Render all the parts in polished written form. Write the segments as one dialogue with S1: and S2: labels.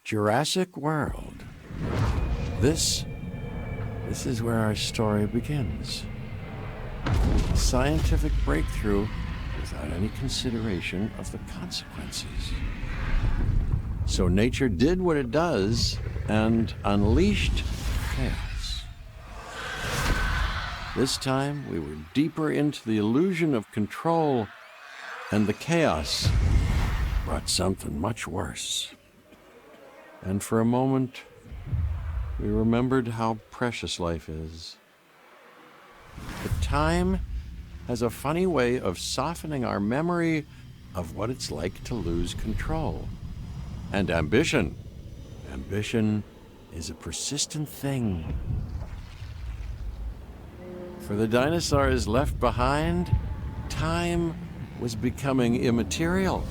S1: Jurassic World. This is where our story begins. A scientific breakthrough without any consideration of the consequences. So nature did what it does and unleashed chaos. This time, we were deeper into the illusion of control, and the chaos brought something much worse. And for a moment, we remembered how precious life is. But time has a funny way of softening our memory of what it's like to lose control. And ambition. Ambition is a persistent thing. For the dinosaurs left behind, time was becoming immaterial.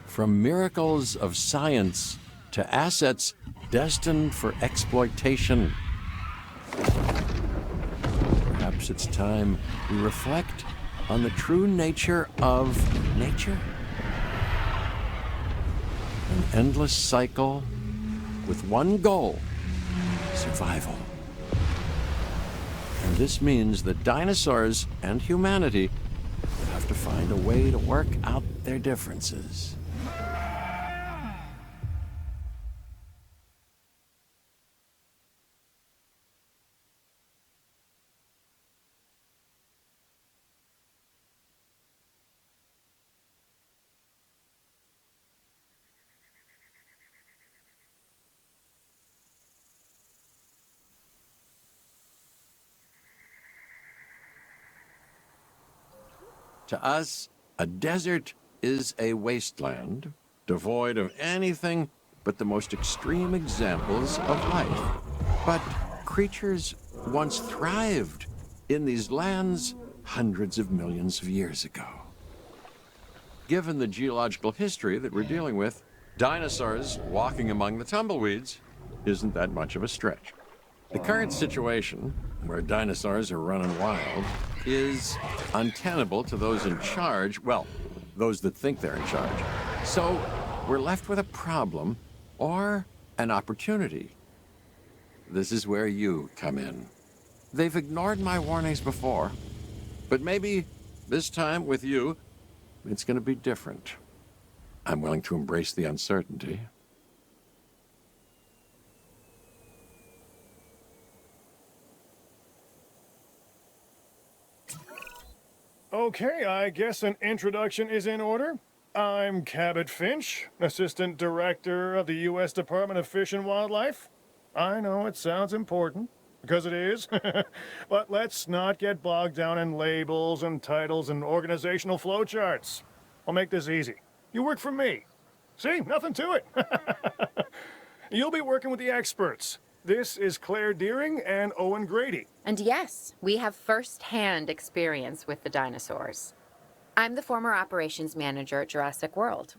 S1: From miracles of science to assets destined for exploitation. Perhaps it's time we reflect on the true nature of nature. An endless cycle with one goal: survival. And this means that dinosaurs and humanity have to find a way to work out their differences. To us, a desert is a wasteland, devoid of anything but the most extreme examples of life. But creatures once thrived in these lands hundreds of millions of years ago. Given the geological history that we're dealing with, dinosaurs walking among the tumbleweeds isn't that much of a stretch. The current situation, where dinosaurs are running wild, is untenable to those in charge, well, those that think they're in charge. So we're left with a problem or an opportunity. This is where you come in. They've ignored my warnings before, but maybe this time with you, it's going to be different. I'm willing to embrace the uncertainty.
S2: Okay, I guess an introduction is in order. I'm Cabot Finch, Assistant Director of the U.S. Department of Fish and Wildlife. I know it sounds important, because it is, but let's not get bogged down in labels and titles and organizational flowcharts. I'll make this easy. You work for me. See, nothing to it. You'll be working with the experts. This is Claire Deering and Owen Grady.
S3: And yes, we have first-hand experience with the dinosaurs. I'm the former operations manager at Jurassic World.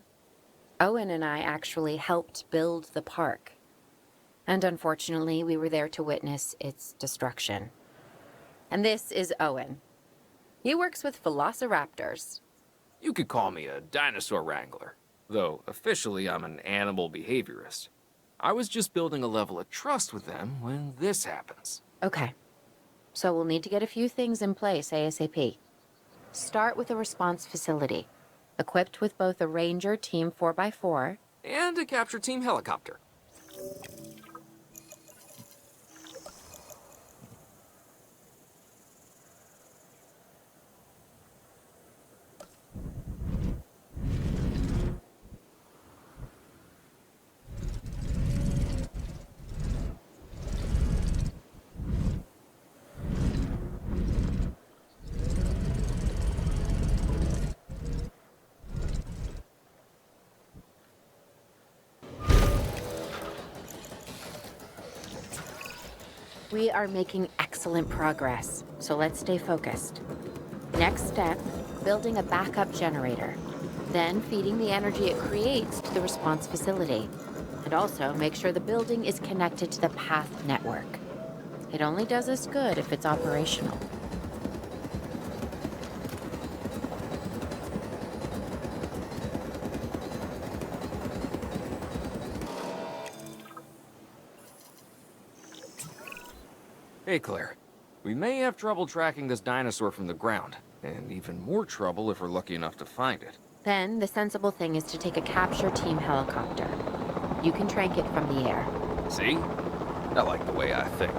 S3: Owen and I actually helped build the park. And unfortunately, we were there to witness its destruction. And this is Owen. He works with velociraptors.
S4: You could call me a dinosaur wrangler, though officially I'm an animal behaviorist. I was just building a level of trust with them when this happens.
S3: Okay. So we'll need to get a few things in place ASAP. Start with a response facility, equipped with both a Ranger Team 4x4
S4: and a capture team helicopter.
S3: We are making excellent progress, so let's stay focused. Next step, building a backup generator. Then feeding the energy it creates to the response facility. And also make sure the building is connected to the path network. It only does us good if it's operational.
S4: Hey, Claire. We may have trouble tracking this dinosaur from the ground, and even more trouble if we're lucky enough to find it.
S3: Then, the sensible thing is to take a capture team helicopter. You can trank it from the air.
S4: See? I like the way I think.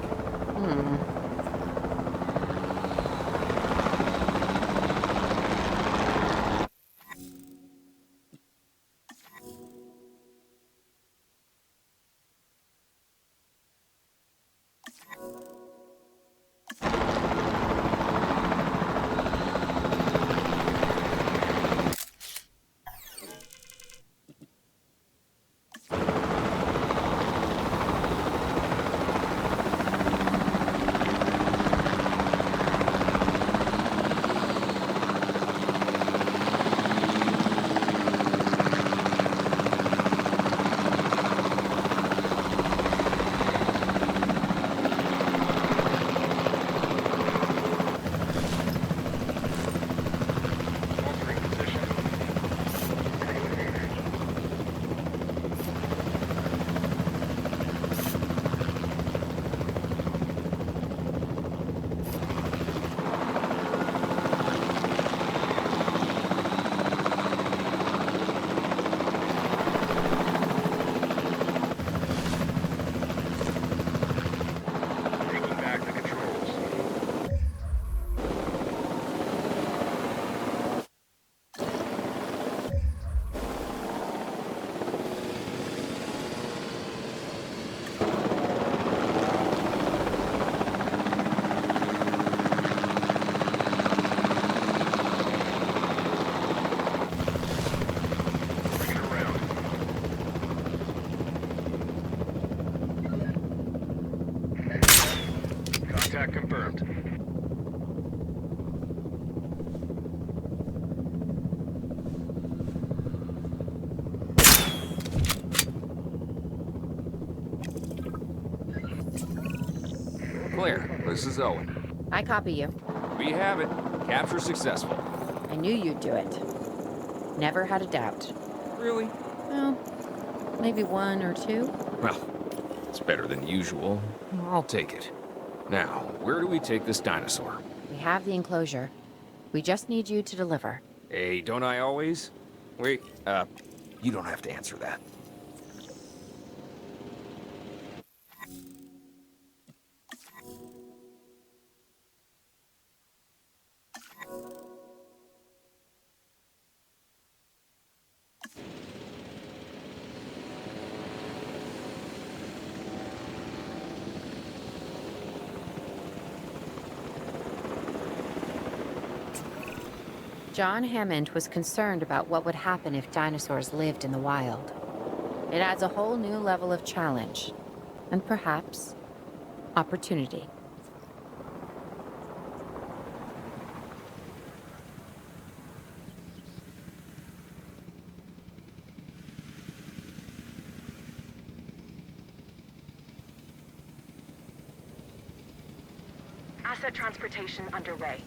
S5: Contact confirmed.
S4: Claire, this is Owen.
S3: I copy you.
S4: We have it. Capture successful.
S3: I knew you'd do it. Never had a doubt.
S4: Really?
S3: Well, maybe one or two.
S4: Well, it's better than usual. I'll take it. Now, where do we take this dinosaur?
S3: We have the enclosure. We just need you to deliver.
S4: Hey, don't I always? Wait, you don't have to answer that.
S3: John Hammond was concerned about what would happen if dinosaurs lived in the wild. It adds a whole new level of challenge, and perhaps opportunity.
S6: Asset transportation underway.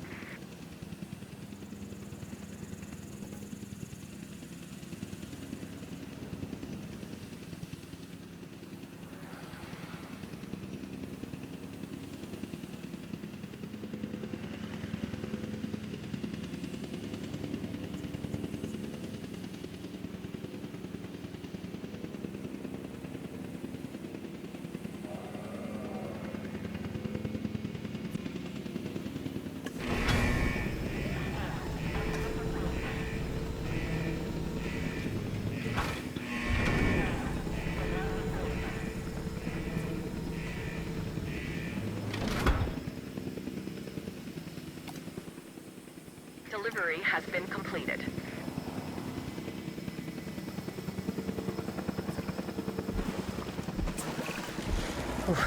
S6: Delivery has been completed.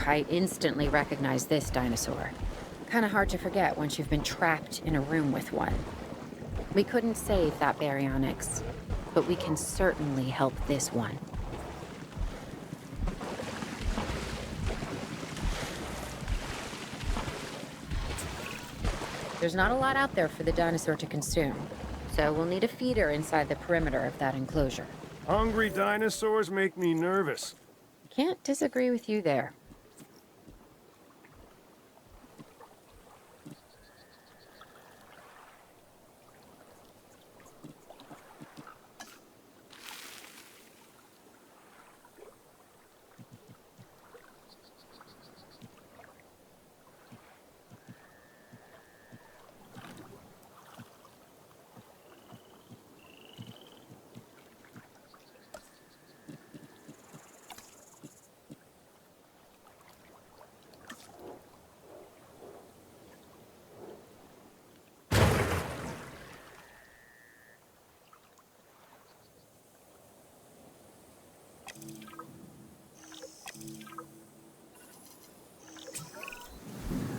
S3: I instantly recognize this dinosaur. Kind of hard to forget once you've been trapped in a room with one. We couldn't save that baryonyx, but we can certainly help this one. There's not a lot out there for the dinosaur to consume, so we'll need a feeder inside the perimeter of that enclosure.
S2: Hungry dinosaurs make me nervous.
S3: Can't disagree with you there.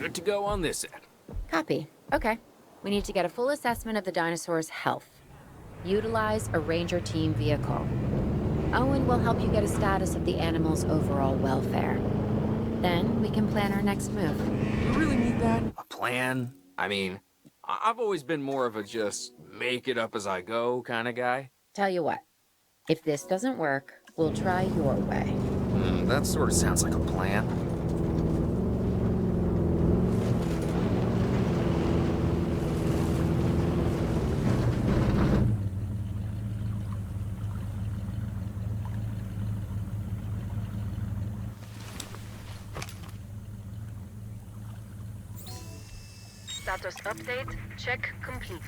S4: Good to go on this end.
S3: Copy. Okay. We need to get a full assessment of the dinosaur's health. Utilize a ranger team vehicle. Owen will help you get a status of the animal's overall welfare. Then we can plan our next move.
S4: You really need that? A plan? I mean, I've always been more of a just make it up as I go kind of guy.
S3: Tell you what, if this doesn't work, we'll try your way.
S4: That sort of sounds like a plan.
S6: Status update. Check complete.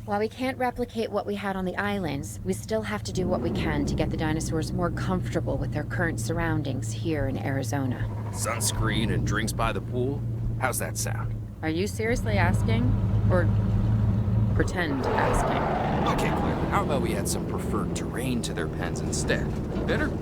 S3: While we can't replicate what we had on the islands, we still have to do what we can to get the dinosaurs more comfortable with their current surroundings here in Arizona.
S4: Sunscreen and drinks by the pool? How's that sound?
S3: Are you seriously asking? Or pretend asking?
S4: Okay, Claire, how about we add some preferred terrain to their pens instead? Better?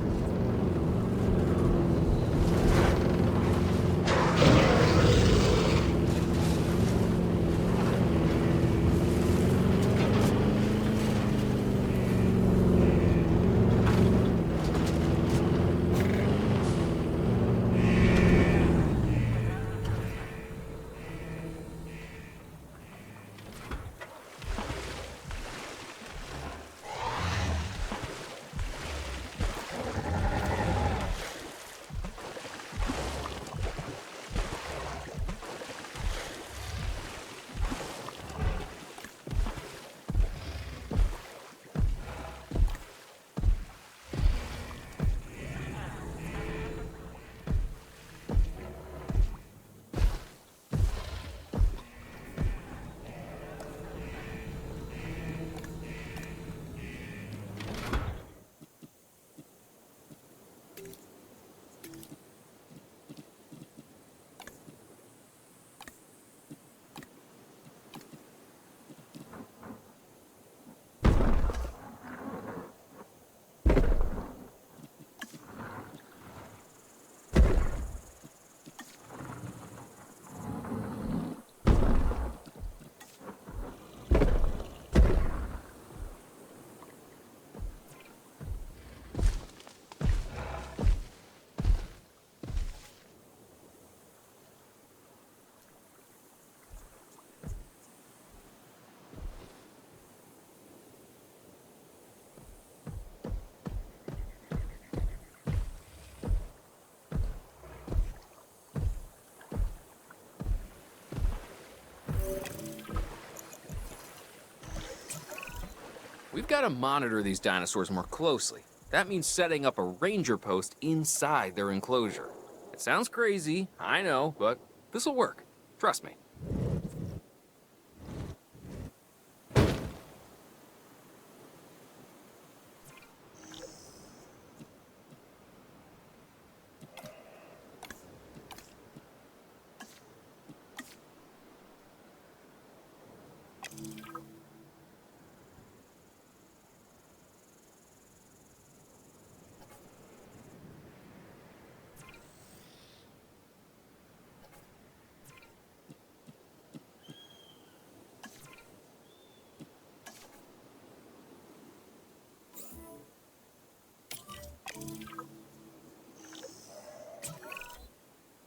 S4: We've got to monitor these dinosaurs more closely. That means setting up a ranger post inside their enclosure. It sounds crazy, I know, but this'll work. Trust me.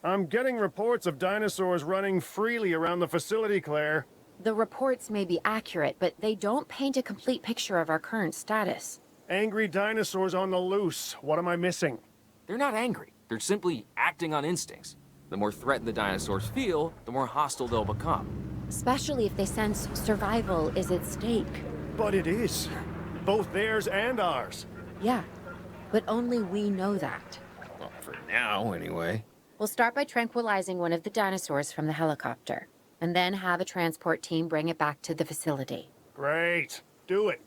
S2: I'm getting reports of dinosaurs running freely around the facility, Claire.
S3: The reports may be accurate, but they don't paint a complete picture of our current status.
S2: Angry dinosaurs on the loose. What am I missing?
S4: They're not angry. They're simply acting on instincts. The more threatened the dinosaurs feel, the more hostile they'll become.
S3: Especially if they sense survival is at stake.
S2: But it is. Both theirs and ours.
S3: Yeah, but only we know that.
S4: Well, for now, anyway.
S3: We'll start by tranquilizing one of the dinosaurs from the helicopter, and then have a transport team bring it back to the facility.
S2: Great. Do it.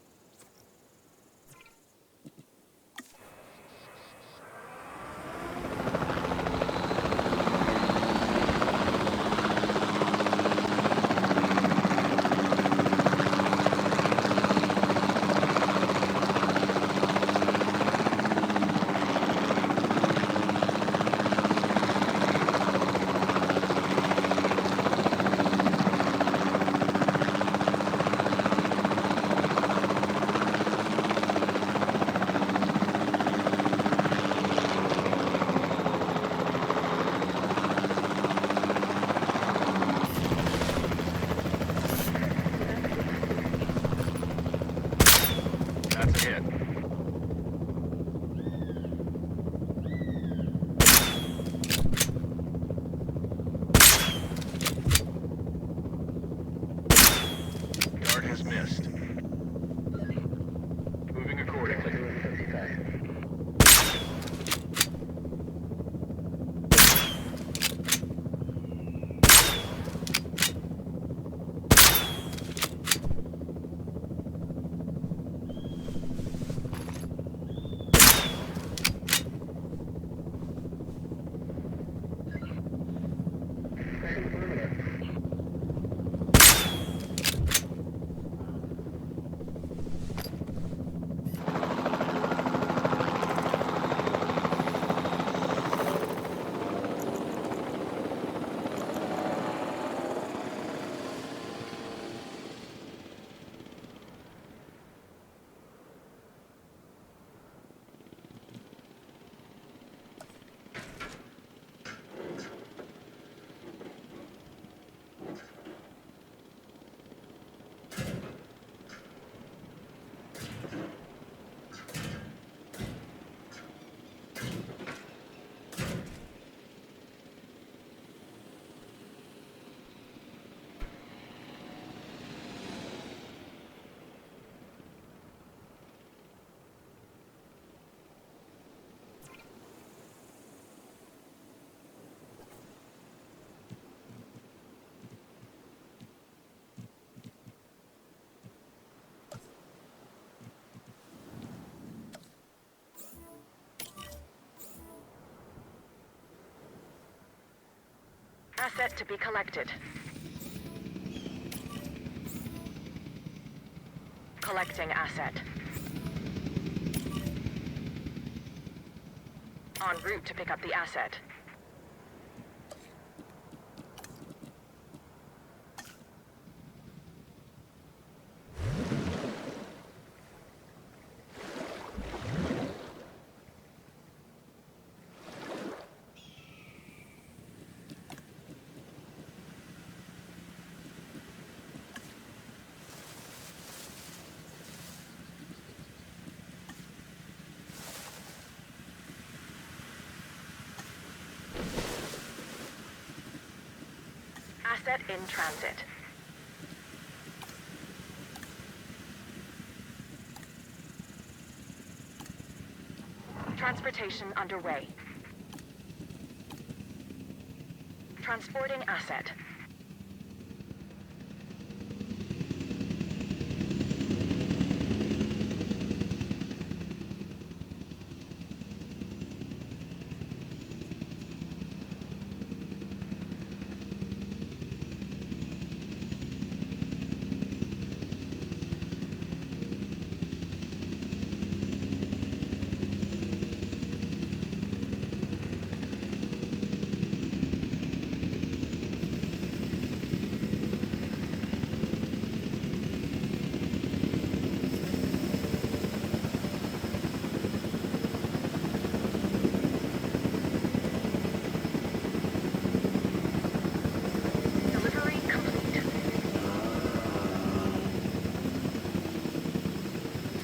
S2: Hit. Dart has missed. Moving accordingly.
S6: Asset to be collected. Collecting asset. En route to pick up the asset. Asset in transit. Transportation underway. Transporting asset.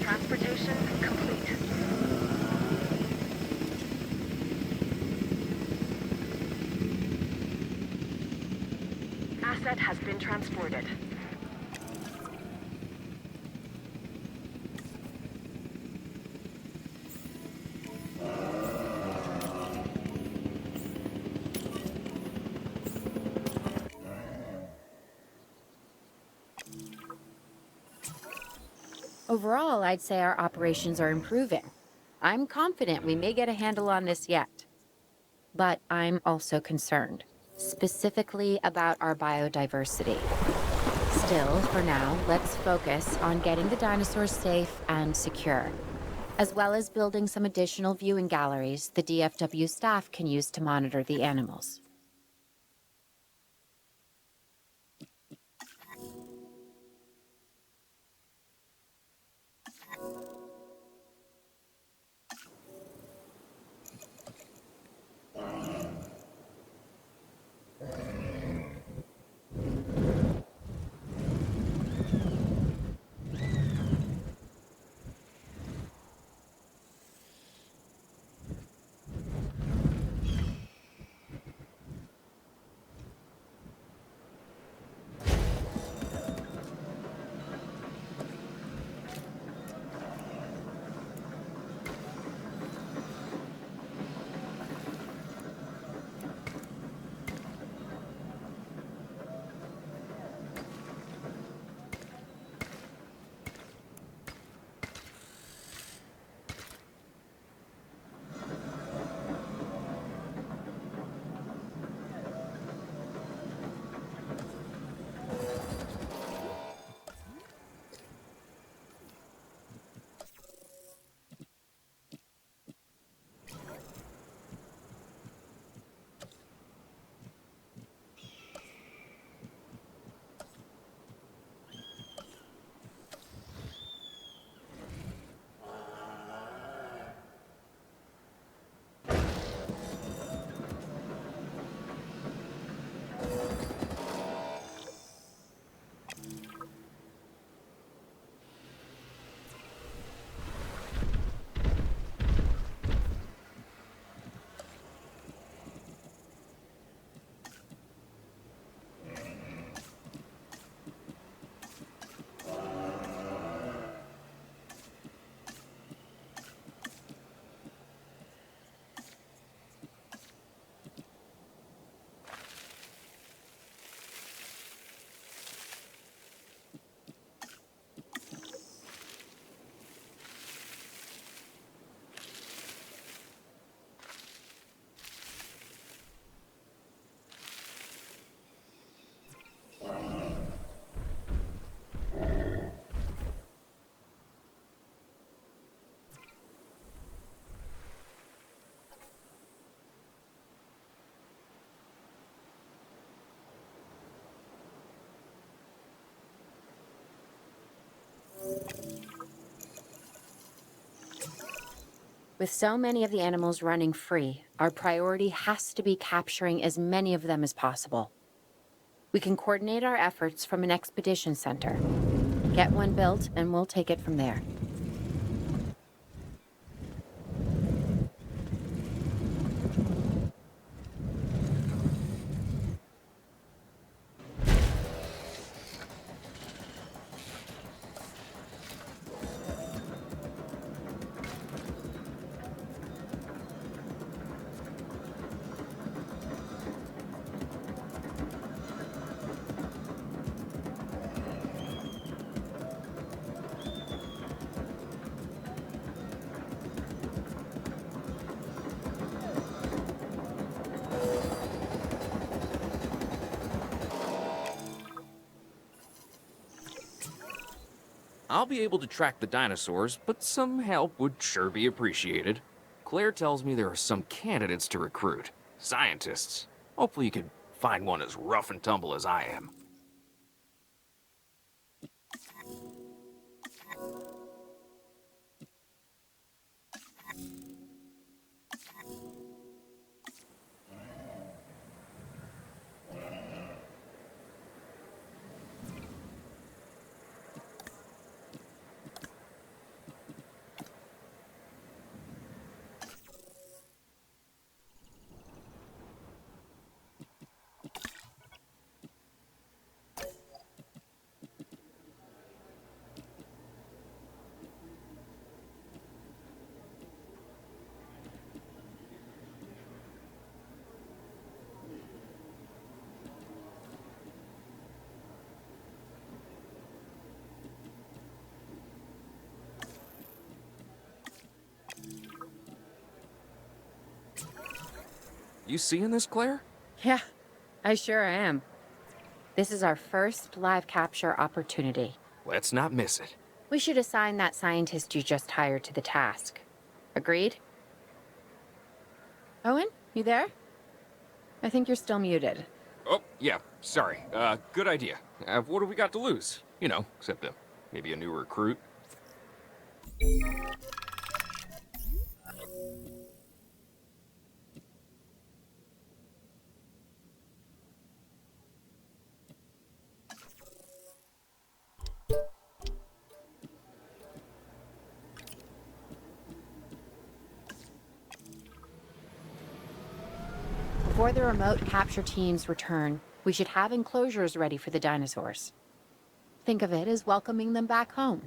S6: Transportation complete. Asset has been transported.
S3: Overall, I'd say our operations are improving. I'm confident we may get a handle on this yet. But I'm also concerned, specifically about our biodiversity. Still, for now, let's focus on getting the dinosaurs safe and secure, as well as building some additional viewing galleries the DFW staff can use to monitor the animals. With so many of the animals running free, our priority has to be capturing as many of them as possible. We can coordinate our efforts from an expedition center. Get one built, and we'll take it from there.
S4: I'll be able to track the dinosaurs, but some help would sure be appreciated. Claire tells me there are some candidates to recruit. Scientists. Hopefully you can find one as rough and tumble as I am. You seeing this, Claire?
S3: Yeah, I sure am. This is our first live capture opportunity.
S4: Let's not miss it.
S3: We should assign that scientist you just hired to the task. Agreed? Owen, you there? I think you're still muted.
S4: Oh, yeah, sorry. Good idea. What do we got to lose? You know, except maybe a new recruit.
S3: Before the remote capture teams return, we should have enclosures ready for the dinosaurs. Think of it as welcoming them back home.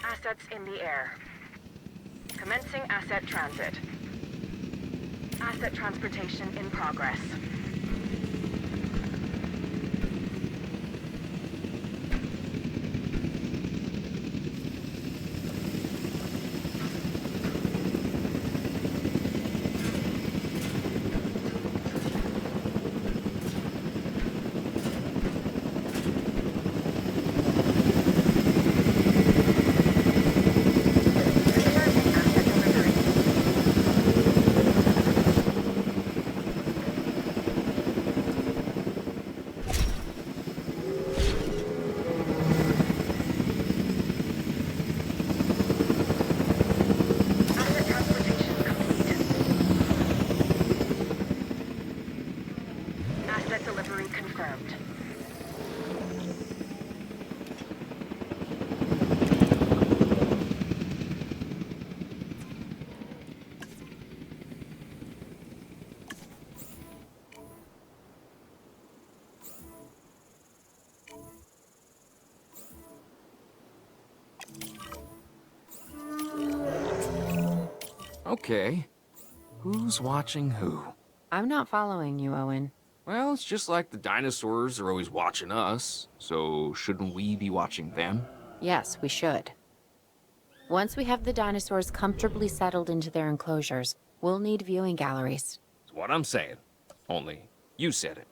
S6: Assets in the air. Commencing asset transit. Asset transportation in progress. Starting asset delivery.
S4: Okay. Who's watching who?
S3: I'm not following you, Owen.
S4: Well, it's just like the dinosaurs are always watching us, so shouldn't we be watching them?
S3: Yes, we should. Once we have the dinosaurs comfortably settled into their enclosures, we'll need viewing galleries.
S4: That's what I'm saying. Only, you said it.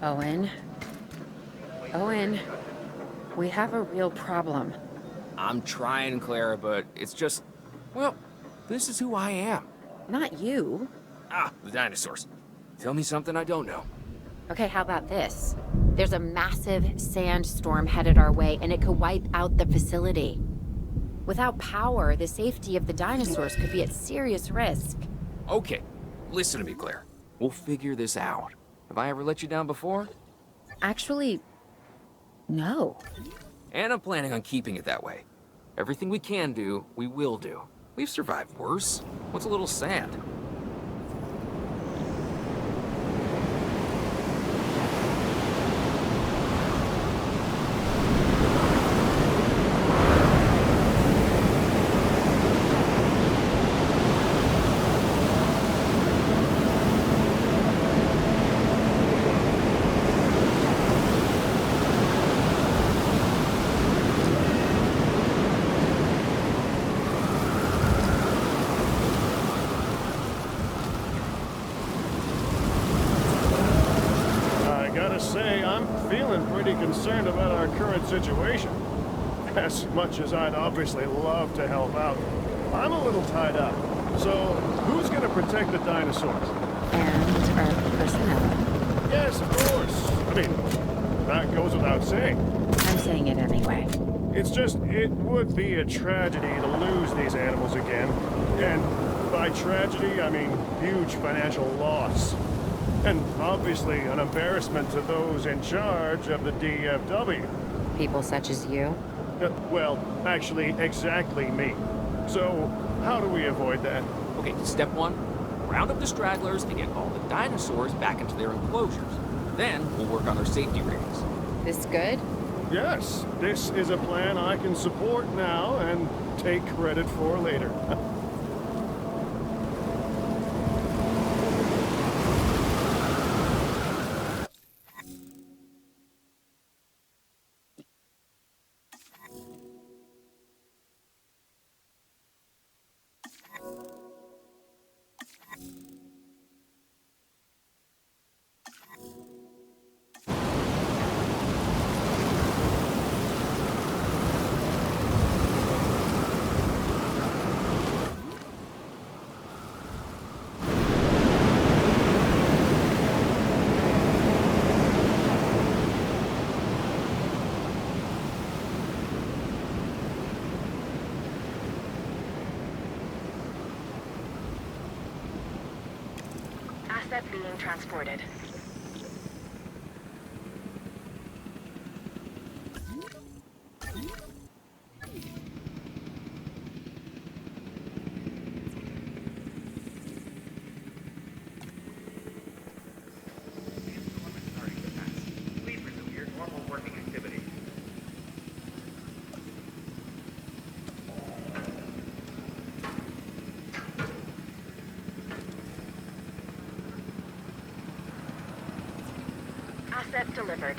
S3: Owen. Owen, we have a real problem.
S4: I'm trying, Clara, but it's just... Well, this is who I am.
S3: Not you.
S4: Ah, the dinosaurs. Tell me something I don't know.
S3: Okay, how about this? There's a massive sandstorm headed our way, and it could wipe out the facility. Without power, the safety of the dinosaurs could be at serious risk.
S4: Okay, listen to me, Claire. We'll figure this out. Have I ever let you down before?
S3: Actually, no.
S4: And I'm planning on keeping it that way. Everything we can do, we will do. We've survived worse. What's a little sad?
S2: Concerned about our current situation. As much as I'd obviously love to help out, I'm a little tied up. So, who's gonna protect the dinosaurs?
S3: And our personnel.
S2: Yes, of course. I mean, that goes without saying.
S3: I'm saying it anyway.
S2: It's just, it would be a tragedy to lose these animals again. And by tragedy, I mean huge financial loss. And obviously an embarrassment to those in charge of the DFW.
S3: People such as you?
S2: Well, actually, exactly me. So, how do we avoid that?
S4: Okay, step one, round up the stragglers and get all the dinosaurs back into their enclosures. Then we'll work on their safety ratings.
S3: This good?
S2: Yes, this is a plan I can support now and take credit for later.
S6: Asset being transported.
S5: Please resume your normal working activities.
S6: Asset delivered.